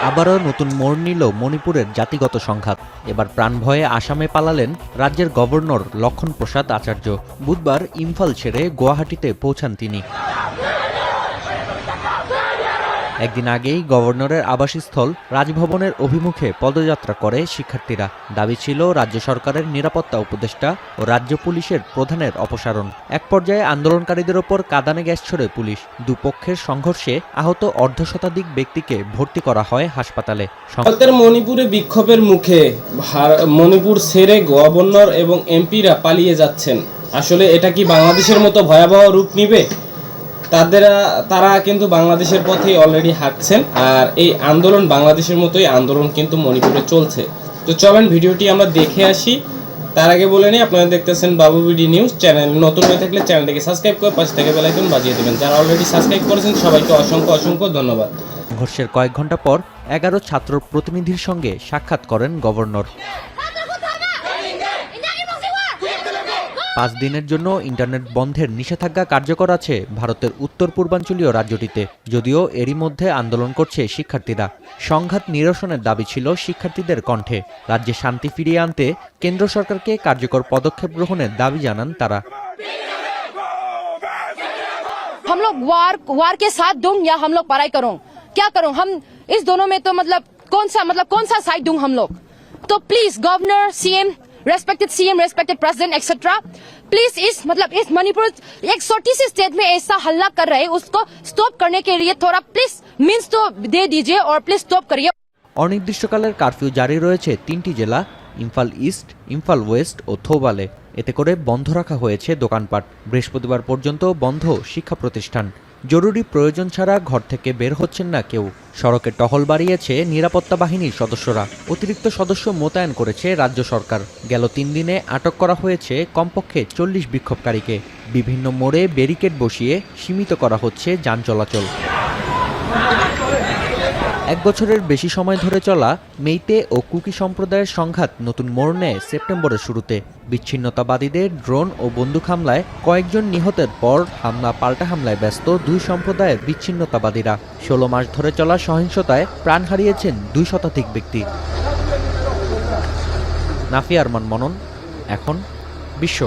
আবারও নতুন মোড় নিল মণিপুরের জাতিগত সংঘাত। এবার প্রাণভয়ে আসামে পালালেন রাজ্যের গভর্নর লক্ষণ প্রসাদ আচার্য। বুধবার ইম্ফল ছেড়ে গুয়াহাটিতে পৌঁছান তিনি। একদিন আগেই গভর্নরের আবাসস্থল রাজভবনের অভিমুখে পদযাত্রা করে শিক্ষার্থীরা। দাবি ছিল রাজ্য সরকারের নিরাপত্তা উপদেষ্টা ও রাজ্য পুলিশের প্রধানের অপসারণ। এক পর্যায়ে আন্দোলনকারীদের ওপর কাঁদানে গ্যাস ছোড়ে পুলিশ। দুপক্ষের সংঘর্ষে আহত অর্ধশতাধিক ব্যক্তিকে ভর্তি করা হয় হাসপাতালে। ভারতের মণিপুরে বিক্ষোভের মুখে মণিপুর ছেড়ে গভর্নর এবং এমপিরা পালিয়ে যাচ্ছেন। আসলে এটা কি বাংলাদেশের মতো ভয়াবহ রূপ নিবে? তারা কিন্তু বাংলাদেশের পথেই অলরেডি হাঁটছেন। আর এই আন্দোলন বাংলাদেশের মতোই আন্দোলন কিন্তু মণিপুরে চলছে। তো চলেন ভিডিওটি আমরা দেখে আসি। তার আগে বলে নিই, আপনারা দেখতেছেন বাবু বিডি নিউজ চ্যানেল। নতুন হয়ে থাকলে চ্যানেলটিকে সাবস্ক্রাইব করে পাশে থেকে বেল আইকন বাজিয়ে দেবেন। যারা অলরেডি সাবস্ক্রাইব করেছেন সবাইকে অসংখ্য ধন্যবাদ। সংঘর্ষের কয়েক ঘন্টা পর 11 ছাত্র প্রতিনিধির সঙ্গে সাক্ষাৎ করেন গভর্নর। 5 দিনের জন্য ইন্টারনেট বন্ধের নিষেধাজ্ঞা কার্যকর আছে ভারতের উত্তর পূর্বাঞ্চলীয় রাজ্যটিতে। যদিও এরই মধ্যে আন্দোলন করছে শিক্ষার্থীরা। সংঘাত নিরসনের দাবি ছিল শিক্ষার্থীদের কণ্ঠে। রাজ্যে শান্তি ফিরিয়ে আনতে কেন্দ্র সরকারকে কার্যকর পদক্ষেপ গ্রহণের দাবি জানান তারা। हम लोग वार के साथ दूं या हम लोग पढ़ाई करूं, क्या करूं? हम इस दोनों में तो कौन सा साइड दूं हम लोग? तो please governor, CM, respected president etcetera, please इस मणिपुर एक छोटी सी स्टेट में ऐसा हल्ला कर रहे हैं, उसको स्टॉप करने के लिए थोड़ा प्लीज मीन्स तो दे दीजिए और प्लीज स्टॉप करिए। অনির্দিষ্টকালের কারফিউ জারি রয়েছে 3টি জেলা, ইম্ফল ইস্ট, ইম্ফল ওয়েস্ট ও থৌবালে। এতে করে বন্ধ রাখা হয়েছে দোকানপাট। বৃহস্পতিবার পর্যন্ত বন্ধ শিক্ষা প্রতিষ্ঠান। জরুরি প্রয়োজন ছাড়া ঘর থেকে বের হচ্ছেন না কেউ। সড়কে টহল বাড়িয়েছে নিরাপত্তা বাহিনীর সদস্যরা। অতিরিক্ত সদস্য মোতায়েন করেছে রাজ্য সরকার। গেল 3 দিনে আটক করা হয়েছে কমপক্ষে 40 বিক্ষোভকারীকে। বিভিন্ন মোড়ে ব্যারিকেড বসিয়ে সীমিত করা হচ্ছে যান চলাচল। 1 বছরের বেশি সময় ধরে চলা মেইতে ও কুকি সম্প্রদায়ের সংঘাত নতুন মোড় নেয় সেপ্টেম্বরের শুরুতে। বিচ্ছিন্নতাবাদীদের ড্রোন ও বন্দুক হামলায় কয়েকজন নিহতের পর পাল্টা হামলায় ব্যস্ত দুই সম্প্রদায়ের বিচ্ছিন্নতাবাদীরা। 16 মাস ধরে চলা সহিংসতায় প্রাণ হারিয়েছেন 2 শতাধিক ব্যক্তি। নাফিয়া আরমান মনন, এখন বিশ্ব।